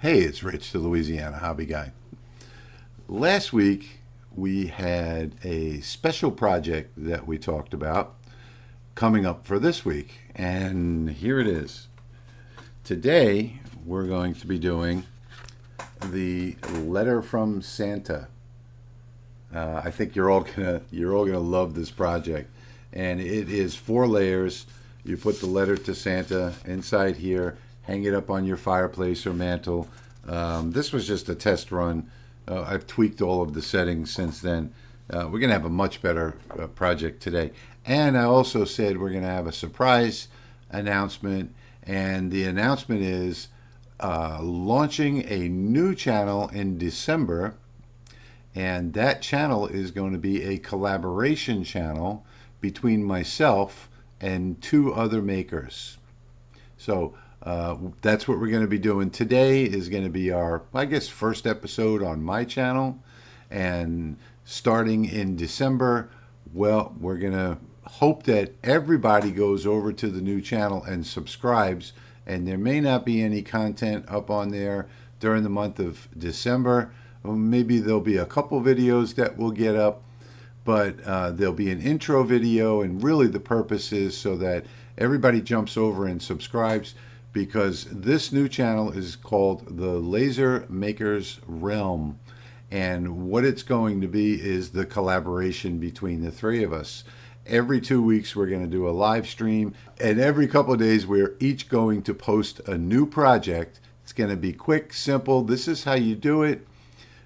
Hey, it's Rich, the Louisiana hobby guy. Last week, we had a special project that we talked about coming up for this week, and here it is. Today, we're going to be doing the letter from Santa. I think you're all gonna love this project, and it is 4 layers. You put the letter to Santa inside here, hang it up on your fireplace or mantle. This was just a test run. I've tweaked all of the settings since then. We're gonna have a much better project today, and I also said we're gonna have a surprise announcement, and the announcement is launching a new channel in December. And that channel is going to be a collaboration channel between myself and 2 other makers. So that's what we're going to be doing. Today is going to be our, I guess, first episode on my channel. And starting in December, well, we're going to hope that everybody goes over to the new channel and subscribes. And there may not be any content up on there during the month of December. Maybe there'll be a couple videos that will get up, but there'll be an intro video, and really the purpose is so that everybody jumps over and subscribes, because this new channel is called the Laser Makers Realm, and what it's going to be is the collaboration between the 3 of us. Every 2 weeks we're going to do a live stream, and every couple of days we're each going to post a new project. It's going to be quick, simple. This is how you do it.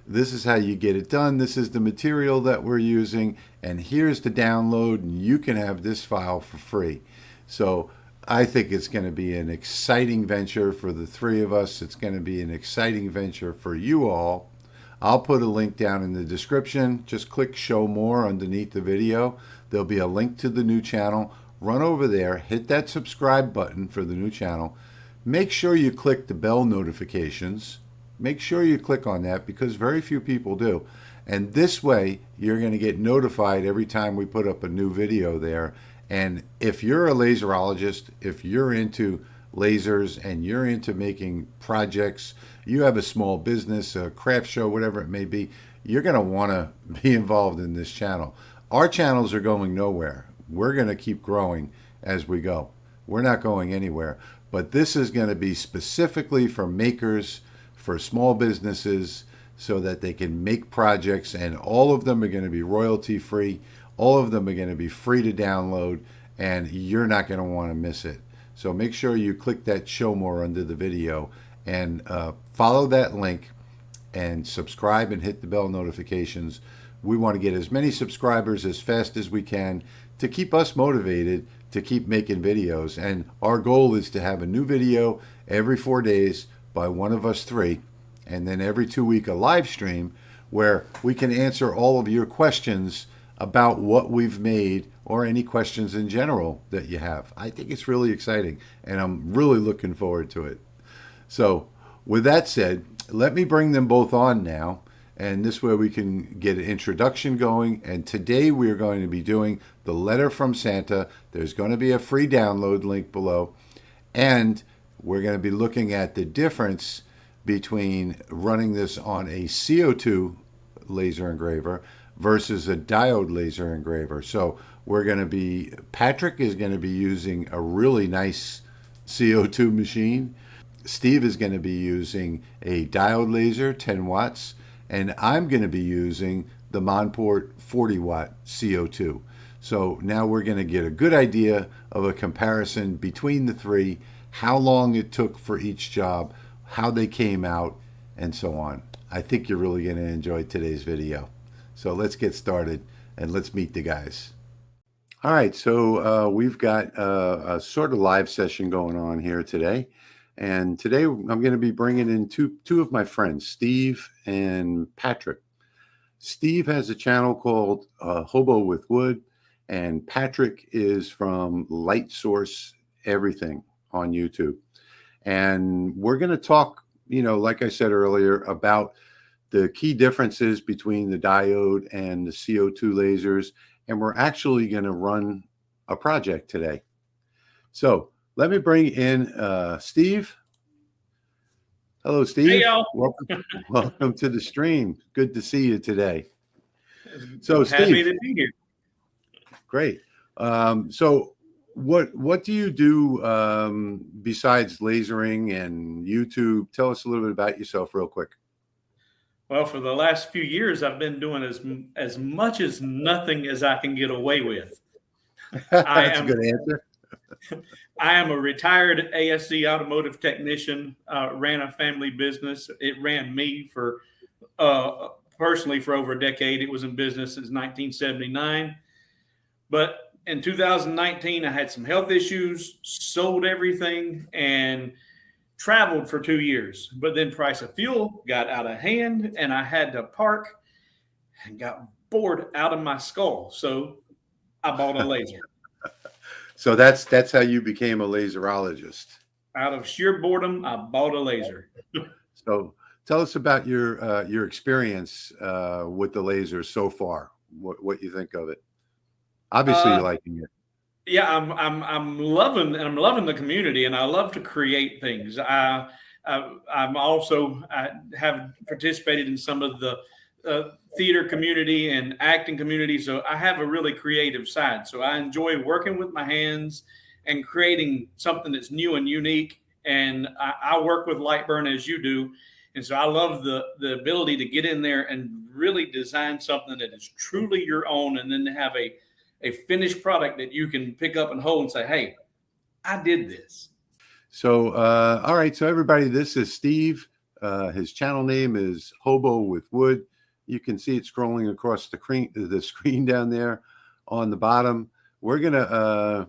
This is how you get it done. This is the material that we're using, and here's the download, and you can have this file for free. So I think it's going to be an exciting venture for the 3 of us. It's going to be an exciting venture for you all. I'll put a link down in the description. Just click show more underneath the video. There'll be a link to the new channel. Run over there, hit that subscribe button for the new channel. Make sure you click the bell notifications. Make sure you click on that, because very few people do. And this way, you're going to get notified every time we put up a new video there. And if you're a laserologist, if you're into lasers and you're into making projects, you have a small business, a craft show, whatever it may be, you're going to want to be involved in this channel. Our channels are going nowhere. We're going to keep growing as we go. We're not going anywhere. But this is going to be specifically for makers, for small businesses, so that they can make projects, and all of them are going to be royalty free. All of them are going to be free to download, and you're not going to want to miss it. So make sure you click that show more under the video, and follow that link and subscribe and hit the bell notifications. We want to get as many subscribers as fast as we can to keep us motivated to keep making videos. And our goal is to have a new video every 4 days by one of us 3, and then every 2 week a live stream where we can answer all of your questions about what we've made, or any questions in general that you have. I think it's really exciting, and I'm really looking forward to it. So with that said, let me bring them both on now, and this way we can get an introduction going. And today we are going to be doing the letter from Santa. There's going to be a free download link below, and we're going to be looking at the difference between running this on a CO2 laser engraver versus a diode laser engraver. So Patrick is going to be using a really nice CO2 machine. Steve is going to be using a diode laser, 10 watts, and I'm going to be using the Monport 40 watt CO2. So now we're going to get a good idea of a comparison between the 3, how long it took for each job, how they came out, and so on. I think you're really going to enjoy today's video. So let's get started, and let's meet the guys. All right, so we've got a sort of live session going on here today. And today I'm going to be bringing in two of my friends, Steve and Patrick. Steve has a channel called Hobo with Wood, and Patrick is from Light Source Everything on YouTube. And we're going to talk, like I said earlier, about the key differences between the diode and the CO2 lasers. And we're actually going to run a project today. So let me bring in Steve. Hello, Hey, Steve. y'all. Welcome to the stream. Good to see you today. So, I'm happy Steve, to be here. great. So, what do you do besides lasering and YouTube? Tell us a little bit about yourself, real quick. Well, for the last few years, I've been doing as much as nothing as I can get away with. I That's a am good answer. I am a retired ASC automotive technician. Ran a family business. It ran me for uh, personally for over a decade. It was in business since 1979. But in 2019, I had some health issues, sold everything, and traveled for 2 years. But then price of fuel got out of hand, and I had to park and got bored out of my skull. So I bought a laser. So that's how you became a laserologist. Out of sheer boredom, I bought a laser. So, tell us about your experience with the laser so far. What you think of it? Obviously, Uh, you're liking it. yeah, I'm loving the community, and I love to create things. I have participated in some of the theater community and acting community, so I have a really creative side. So I enjoy working with my hands and creating something that's new and unique. And I work with Lightburn as you do, and so I love the ability to get in there and really design something that is truly your own, and then to have a finished product that you can pick up and hold and say, "Hey, I did this." So, all right. So, everybody, this is Steve. His channel name is Hobo with Wood. You can see it scrolling across the screen down there on the bottom. We're going to,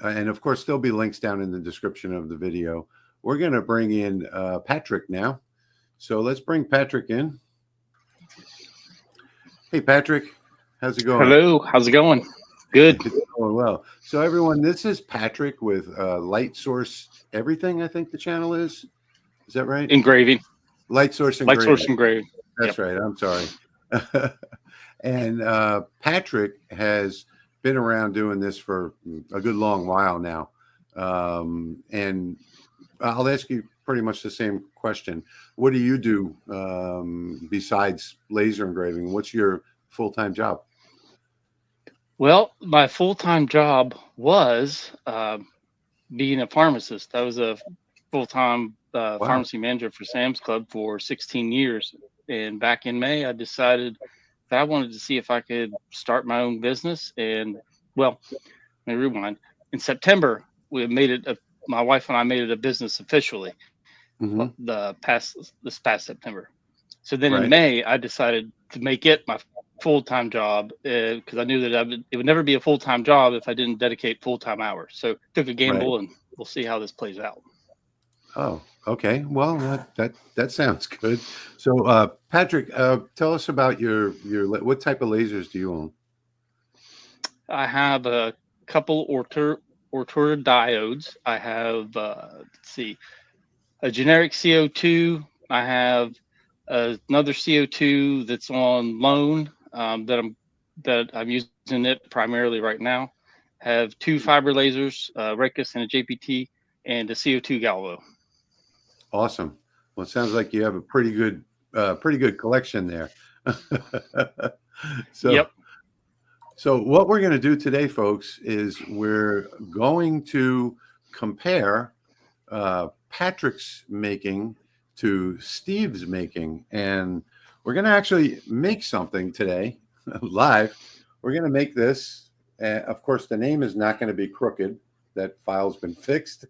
and of course, there'll be links down in the description of the video. We're going to bring in Patrick now. So, let's bring Patrick in. Hey, Patrick, how's it going? Hello, how's it going? Good. It's going well. So, everyone, this is Patrick with Light Source Everything, I think the channel is. Is that right? Engraving. Light Source Light Engraving. source engraving. That's right. I'm sorry. And Patrick has been around doing this for a good long while now. And I'll ask you pretty much the same question. What do you do besides laser engraving? What's your full-time job? Well, my full-time job was being a pharmacist. I was a full-time Wow. pharmacy manager for Sam's Club for 16 years. And back in May, I decided that I wanted to see if I could start my own business. And well, let me rewind. In September, my wife and I made it a business officially. Mm-hmm. This past September. So then in Right. May, I decided to make it my full-time job because I knew that it would never be a full-time job if I didn't dedicate full-time hours. So took a gamble, and we'll see how this plays out. Oh, okay. Well, that sounds good. So, Patrick, tell us about your what type of lasers do you own? I have a couple order diodes. I have let's see, a generic CO2. I have another CO2 that's on loan that I'm using it primarily right now. Have two fiber lasers, Raycus and a JPT, and a CO2 Galvo. Awesome. Well, it sounds like you have a pretty good collection there. So, Yep. So what we're going to do today, folks, is we're going to compare Patrick's making to Steve's making, and we're going to actually make something today live. We're going to make this. Of course, the name is not going to be crooked. That file's been fixed,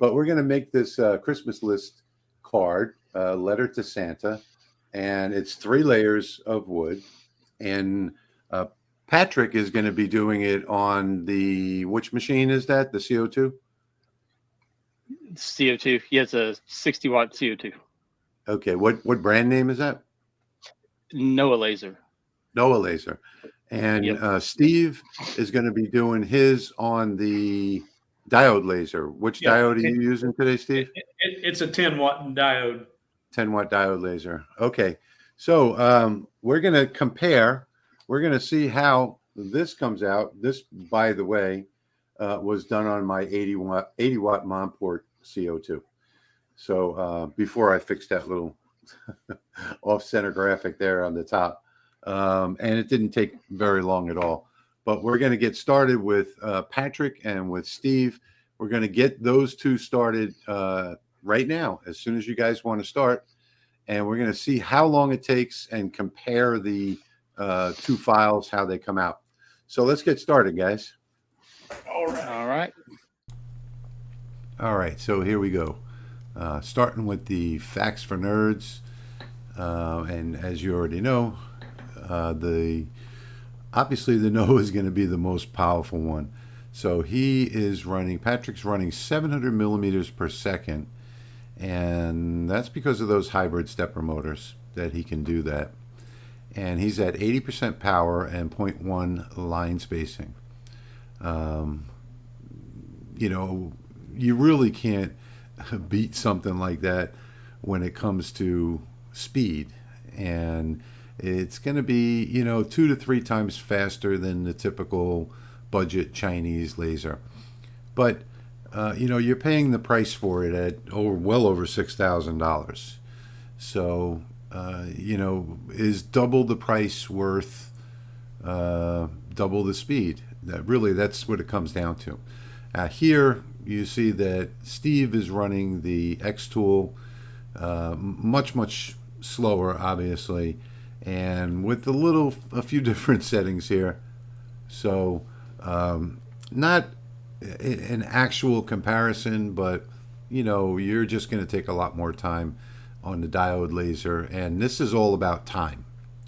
but we're going to make this Christmas list card, letter to Santa, and it's 3 layers of wood, and Patrick is going to be doing it on which machine is that? The CO2? CO2. He has a 60-watt CO2. Okay. What brand name is that? Noah laser. Noah laser. And Yep. Steve is going to be doing his on the diode laser. Which diode are you using today, Steve? It's a 10-watt diode. 10-watt diode laser. Okay. So we're going to compare. We're going to see how this comes out. This, by the way, was done on my 80-watt Monport CO2. So before I fixed that little off-center graphic there on the top, and it didn't take very long at all. But we're going to get started with Patrick and with Steve. We're going to get those two started right now, as soon as you guys want to start. And we're going to see how long it takes and compare the two files, how they come out. So let's get started, guys. All right. All right. All right, so here we go. Starting with the facts for nerds. And as you already know, obviously the No is going to be the most powerful one. So Patrick's running 700 millimeters per second. And that's because of those hybrid stepper motors that he can do that. And he's at 80% power and 0.1 line spacing. You really can't beat something like that when it comes to speed. And it's going to be, 2 to 3 times faster than the typical budget Chinese laser. But you're paying the price for it at well over $6,000. So, is double the price worth double the speed? That's what it comes down to. Here you see that Steve is running the X tool much slower, obviously, and with a few different settings here. So, not an actual comparison, but you're just going to take a lot more time on the diode laser, and this is all about time.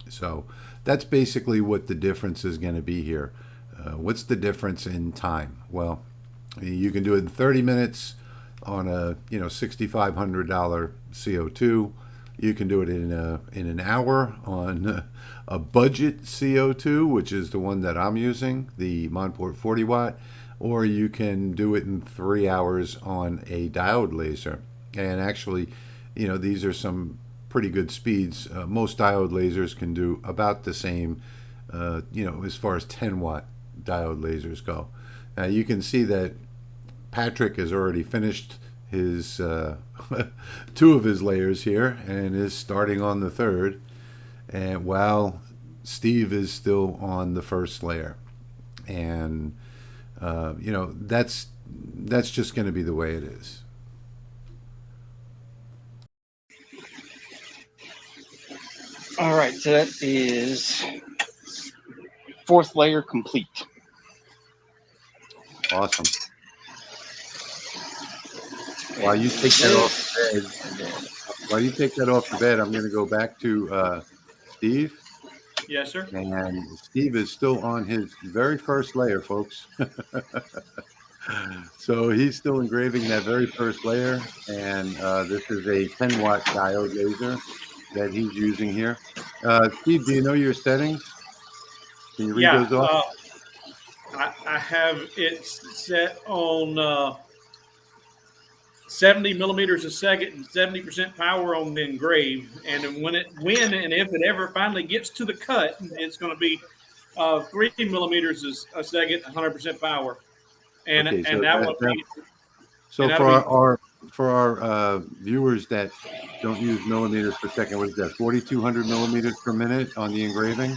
So that's basically what the difference is going to be here. What's the difference in time? Well, you can do it in 30 minutes on a $6,500 CO2. You can do it in an hour on a budget CO2, which is the one that I'm using, the Monport 40 watt. Or you can do it in 3 hours on a diode laser. And actually, these are some pretty good speeds. Most diode lasers can do about the same, as far as 10 watt diode lasers go. Now you can see that Patrick has already finished his 2 of his layers here and is starting on the 3rd. And while Steve is still on the 1st layer. And that's just going to be the way it is. All right, so that is 4th layer complete. Awesome. While you take that off the bed, I'm going to go back to Steve. Yes, sir. And Steve is still on his very first layer, folks. So he's still engraving that very first layer. And this is a 10 watt diode laser that he's using here. Steve, do you know your settings? Can you read those off? I have it set on 70 millimeters a second and 70% power on the engrave. And then when and if it ever finally gets to the cut, it's going to be 3 millimeters a second, 100% power. And Okay, so that will be. So for our viewers that don't use millimeters per second, what is that? 4,200 millimeters per minute on the engraving?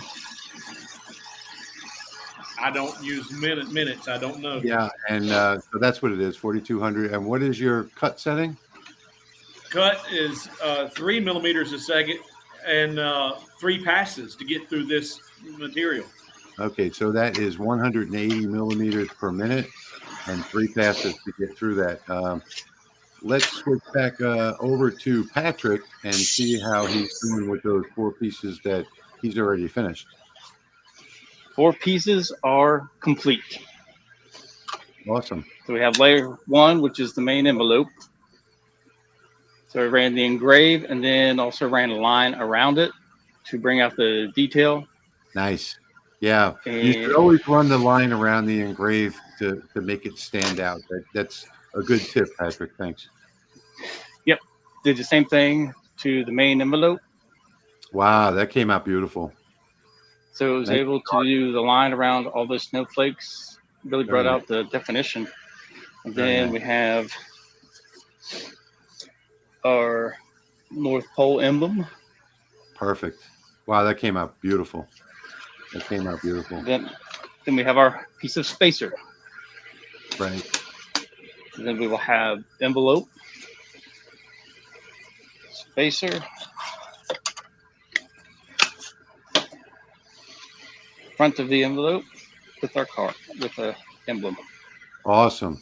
I don't use minutes. I don't know. Yeah, and so that's what it is, 4,200. And what is your cut setting? Cut is 3 millimeters a second and 3 passes to get through this material. Okay, so that is 180 millimeters per minute and 3 passes to get through that. Let's switch back over to Patrick and see how he's doing with those 4 pieces that he's already finished. 4 pieces are complete. Awesome. So we have layer 1, which is the main envelope. So I ran the engrave and then also ran a line around it to bring out the detail. Nice. Yeah. And you should always run the line around the engrave to make it stand out. That's a good tip, Patrick. Thanks. Yep. Did the same thing to the main envelope. Wow, that came out beautiful. So it was able to do the line around all those snowflakes, really brought out the definition. And then we have our North Pole emblem. Perfect. Wow, that came out beautiful. That came out beautiful. Then we have our piece of spacer. Right. And then we will have envelope, spacer, front of the envelope with our card, with the emblem. Awesome.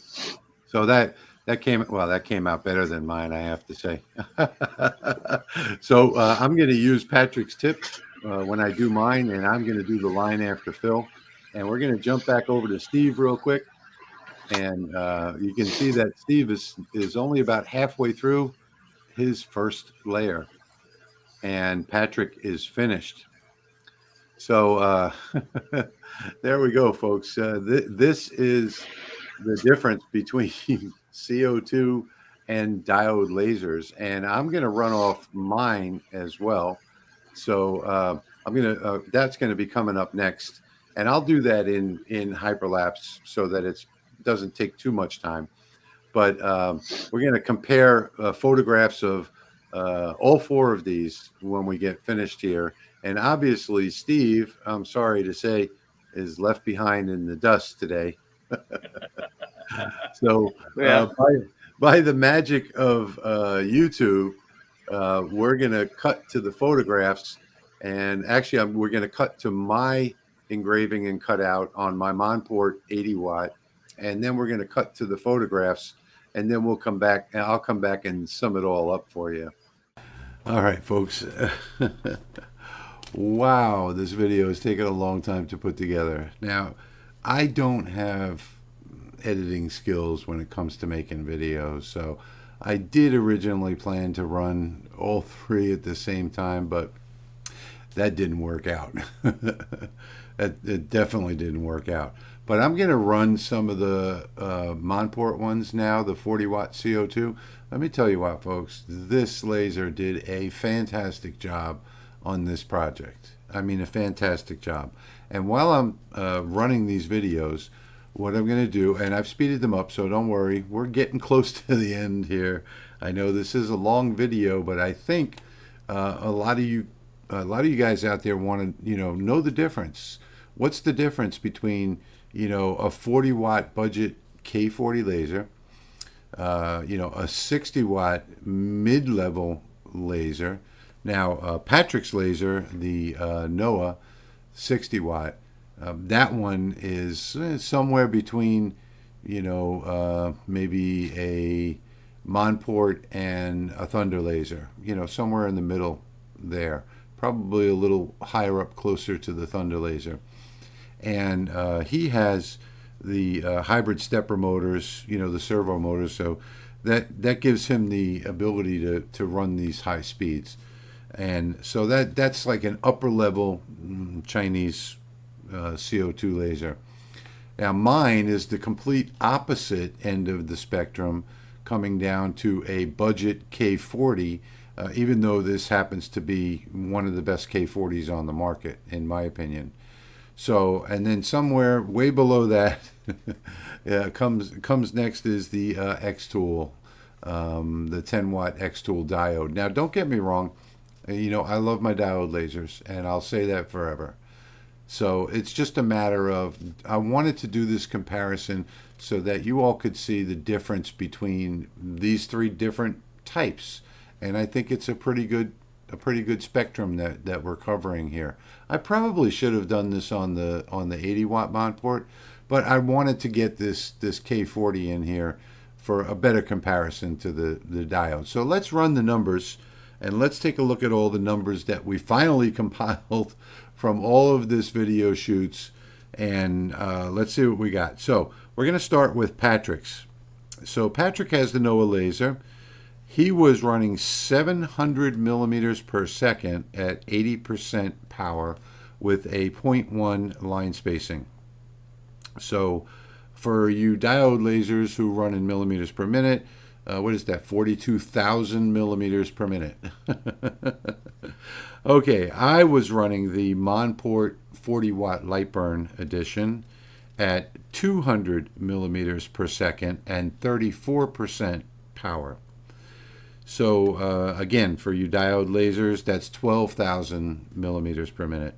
So that came out better than mine, I have to say. So I'm going to use Patrick's tip when I do mine, and I'm going to do the line after fill. And we're going to jump back over to Steve real quick. And you can see that Steve is only about halfway through his first layer, and Patrick is finished. So there we go, folks. This is the difference between CO2 and diode lasers, and I'm going to run off mine as well. So that's going to be coming up next, and I'll do that in hyperlapse so that it doesn't take too much time. But we're going to compare photographs of all four of these when we get finished here. And obviously, Steve, I'm sorry to say, is left behind in the dust today. So by the magic of YouTube, we're going to cut to the photographs. And actually, we're going to cut to my engraving and cutout on my Monport 80 watt. And then we're going to cut to the photographs. And then we'll come back, and I'll come back and sum it all up for you. All right, folks. Wow, this video has taken a long time to put together. Now, I don't have editing skills when it comes to making videos, so I did originally plan to run all three at the same time, but that didn't work out. It definitely didn't work out. But I'm going to run some of the Monport ones now, the 40 watt CO2. Let me tell you what, folks, this laser did a fantastic job on this project. I mean, a fantastic job. And while I'm running these videos, what I'm going to do, and I've speeded them up, so don't worry, we're getting close to the end here. I know this is a long video, but I think a lot of you guys out there want to know the difference. What's the difference between a 40 watt budget K40 laser, a 60 watt mid-level laser. Now, Patrick's laser, the NOAA 60 watt, that one is somewhere between, maybe a Monport and a Thunder laser, somewhere in the middle there, probably a little higher up, closer to the Thunder laser. And he has the hybrid stepper motors, the servo motors, so that gives him the ability to run these high speeds. And so that's like an upper level Chinese CO2 laser. Now mine is the complete opposite end of the spectrum, coming down to a budget K40, even though this happens to be one of the best K40s on the market, in my opinion. So, and then somewhere way below that comes next is the X-Tool, the 10 watt X-Tool diode. Now, don't get me wrong, I love my diode lasers, and I'll say that forever. So it's just a matter of, I wanted to do this comparison so that you all could see the difference between these three different types. And I think it's a pretty good spectrum that we're covering here. I probably should have done this on the 80 watt Monport, but I wanted to get this K40 in here for a better comparison to the diode. So let's run the numbers, and let's take a look at all the numbers that we finally compiled from all of this video shoots, and let's see what we got. So we're going to start with Patrick's. So Patrick has the NOAA laser. He was running 700 millimeters per second at 80% power with a 0.1 line spacing. So for you diode lasers who run in millimeters per minute, what is that, 42,000 millimeters per minute? Okay, I was running the Monport 40 watt Lightburn edition at 200 millimeters per second and 34% power. So again, for you diode lasers, that's 12,000 millimeters per minute.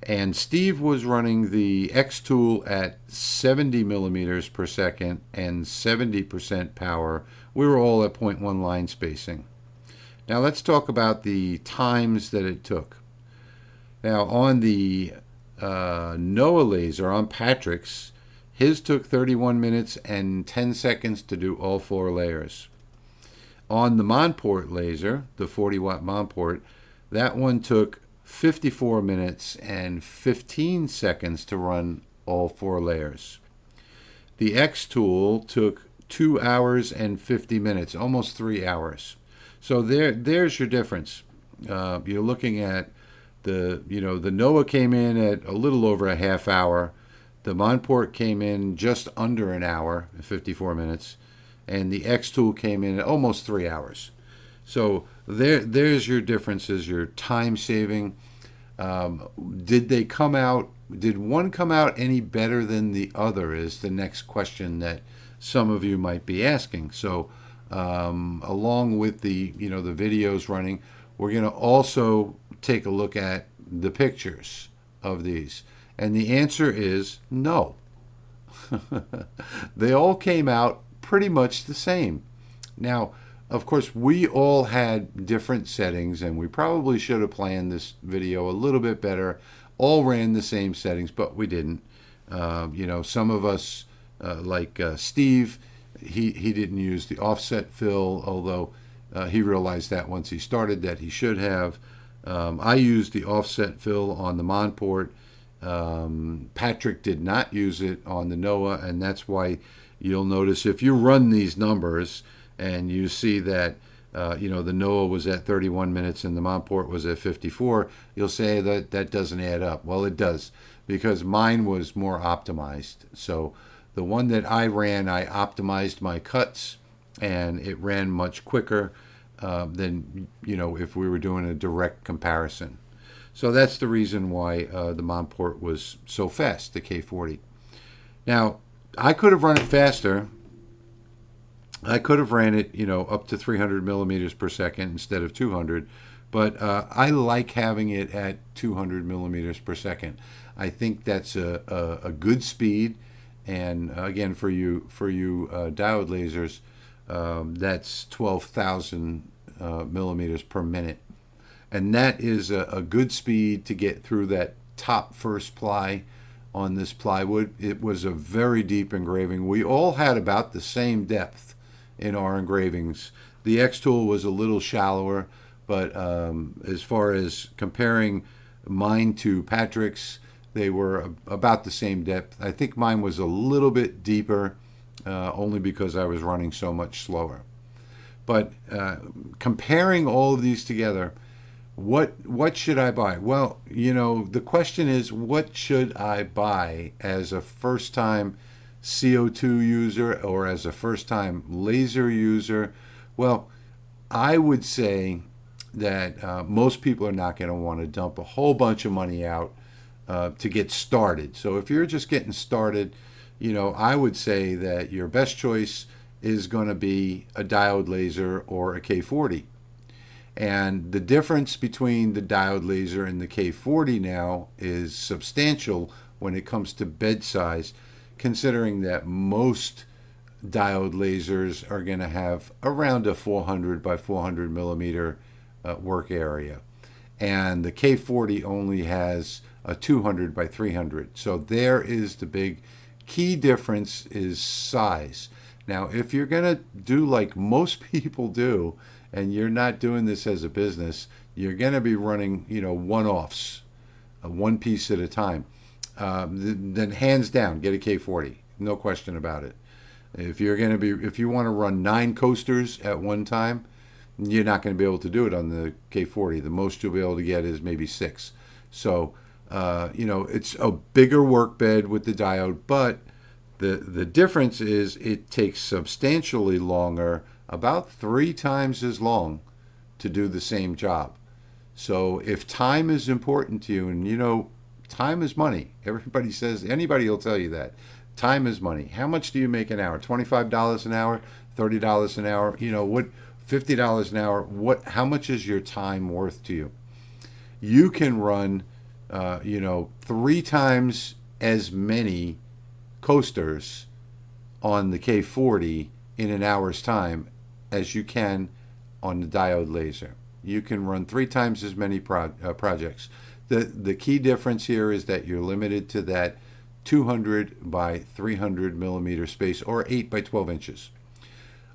And Steve was running the X tool at 70 millimeters per second and 70% power. We were all at 0.1 line spacing. Now let's talk about the times that it took. Now on the NOAA laser, on Patrick's, his took 31 minutes and 10 seconds to do all 4 layers. On the Monport laser, the 40-watt Monport, that one took 54 minutes and 15 seconds to run all 4 layers. The X tool took 2 hours and 50 minutes, almost 3 hours. So there's your difference. You're looking at the NOAA came in at a little over a half hour. The Monport came in just under an hour, 54 minutes, and the X tool came in at almost 3 hours. So there's your differences, your time saving. Did one come out any better than the other is the next question that some of you might be asking. So along with the videos running, we're going to also take a look at the pictures of these. And the answer is no. They all came out pretty much the same. Now, of course, we all had different settings, and we probably should have planned this video a little bit better. All ran the same settings, but we didn't. Some of us, like Steve, he didn't use the offset fill, although he realized that once he started that he should have. I used the offset fill on the Monport. Patrick did not use it on the NOAA, and that's why you'll notice if you run these numbers and you see that the NOAA was at 31 minutes and the Monport was at 54, you'll say that doesn't add up. Well, it does, because mine was more optimized. So the one that I ran, I optimized my cuts, and it ran much quicker than if we were doing a direct comparison. So that's the reason why the Monport was so fast, the K40. Now, I could have run it faster. I could have ran it, up to 300 millimeters per second instead of 200, but I like having it at 200 millimeters per second. I think that's a good speed, and again, for you diode lasers, that's 12,000 millimeters per minute. And that is a good speed to get through that top first ply on this plywood. It was a very deep engraving. We all had about the same depth in our engravings. The X tool was a little shallower, but as far as comparing mine to Patrick's, they were about the same depth. I think mine was a little bit deeper, only because I was running so much slower. But comparing all of these together, what should I buy? Well, the question is, what should I buy as a first-time CO2 user or as a first-time laser user? Well, I would say that most people are not going to want to dump a whole bunch of money out to get started. So if you're just getting started, I would say that your best choice is going to be a diode laser or a K40. And the difference between the diode laser and the K40 now is substantial when it comes to bed size, considering that most diode lasers are going to have around a 400 by 400 millimeter work area. And the K40 only has a 200 by 300. So there is the big key difference, is size. Now, if you're going to do like most people do, and you're not doing this as a business, you're going to be running, one-offs, one piece at a time. Then hands down, get a K40, no question about it. If you want to run 9 coasters at one time, you're not going to be able to do it on the K40. The most you'll be able to get is maybe 6. So, it's a bigger work bed with the diode, but the difference is it takes substantially longer, about 3 times as long, to do the same job. So if time is important to you, and time is money. Anybody will tell you that. Time is money. How much do you make an hour? $25 an hour? $30 an hour? $50 an hour. How much is your time worth to you? You can run, 3 times as many coasters on the K40 in an hour's time as you can on the diode laser. You can run 3 times as many projects. The key difference here is that you're limited to that 200 by 300 millimeter space, or 8 by 12 inches.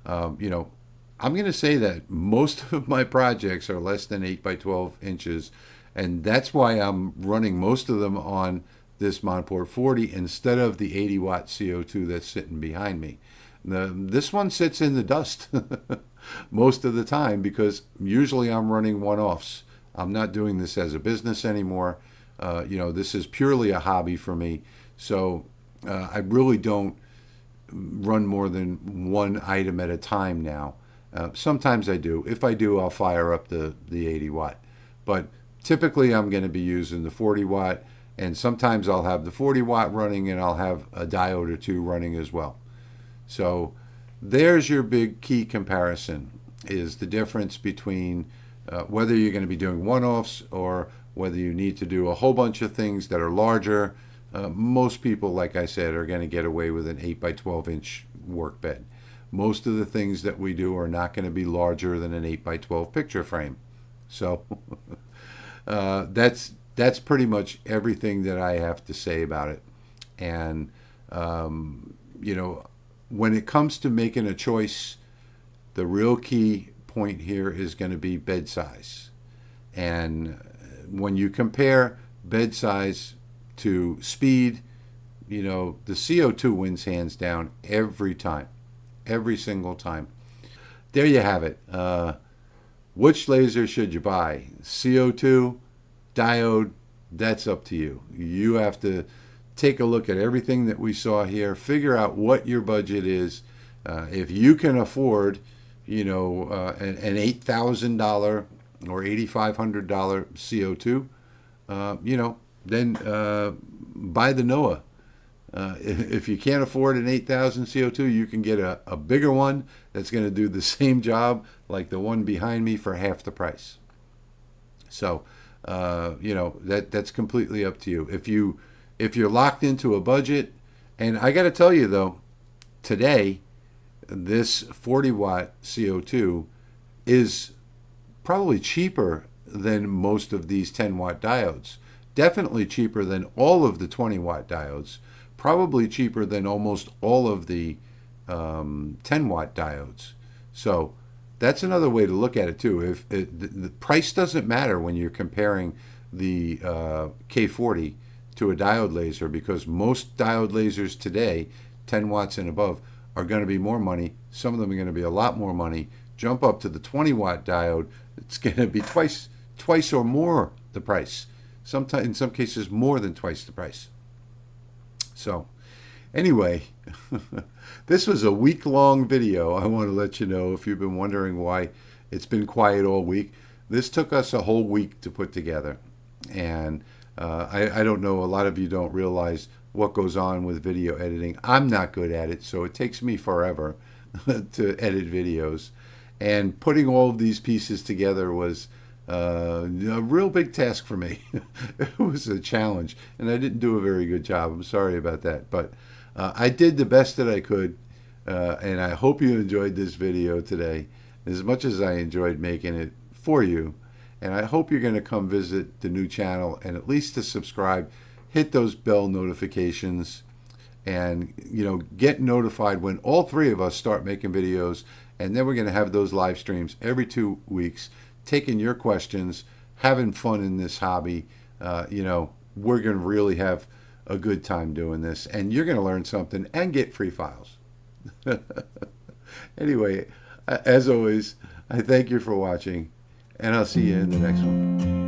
I'm going to say that most of my projects are less than 8 by 12 inches, and that's why I'm running most of them on this Monport 40 instead of the 80 watt CO2 that's sitting behind me. This one sits in the dust most of the time because usually I'm running one-offs. I'm not doing this as a business anymore. This is purely a hobby for me. So I really don't run more than one item at a time now. Sometimes I do. If I do, I'll fire up the 80 watt. But typically I'm going to be using the 40 watt, and sometimes I'll have the 40 watt running and I'll have a diode or two running as well. So there's your big key comparison, is the difference between whether you're going to be doing one-offs or whether you need to do a whole bunch of things that are larger. Most people, like I said, are going to get away with an 8 by 12 inch work bed. Most of the things that we do are not going to be larger than an 8 by 12 picture frame. So that's pretty much everything that I have to say about it. And when it comes to making a choice, the real key point here is going to be bed size. And when you compare bed size to speed, the CO2 wins hands down every time, every single time. There you have it. Which laser should you buy? CO2, diode, that's up to you. You have to take a look at everything that we saw here, figure out what your budget is. If you can afford, an $8,000 or $8,500 CO2, then buy the Noah. If you can't afford an 8,000 CO2, you can get a bigger one that's going to do the same job like the one behind me for half the price. So, that's completely up to you. If you're locked into a budget, and I got to tell you though, today, this 40 watt CO2 is probably cheaper than most of these 10 watt diodes. Definitely cheaper than all of the 20 watt diodes. Probably cheaper than almost all of the 10 watt diodes. So that's another way to look at it too. The price doesn't matter when you're comparing the K40 to a diode laser, because most diode lasers today, 10 watts and above, are going to be more money. Some of them are going to be a lot more money. Jump up to the 20 watt diode, it's going to be twice or more the price. Sometimes, in some cases, more than twice the price. So, anyway, this was a week-long video. I want to let you know, if you've been wondering why it's been quiet all week. This took us a whole week to put together, and I don't know, a lot of you don't realize what goes on with video editing. I'm not good at it, so it takes me forever to edit videos. And putting all of these pieces together was a real big task for me. It was a challenge, and I didn't do a very good job. I'm sorry about that, but I did the best that I could, and I hope you enjoyed this video today as much as I enjoyed making it for you. And I hope you're going to come visit the new channel and at least to subscribe, hit those bell notifications, and get notified when all three of us start making videos. And then we're going to have those live streams every 2 weeks, taking your questions, having fun in this hobby. We're going to really have a good time doing this, and you're going to learn something and get free files. Anyway, as always, I thank you for watching, and I'll see you in the next one.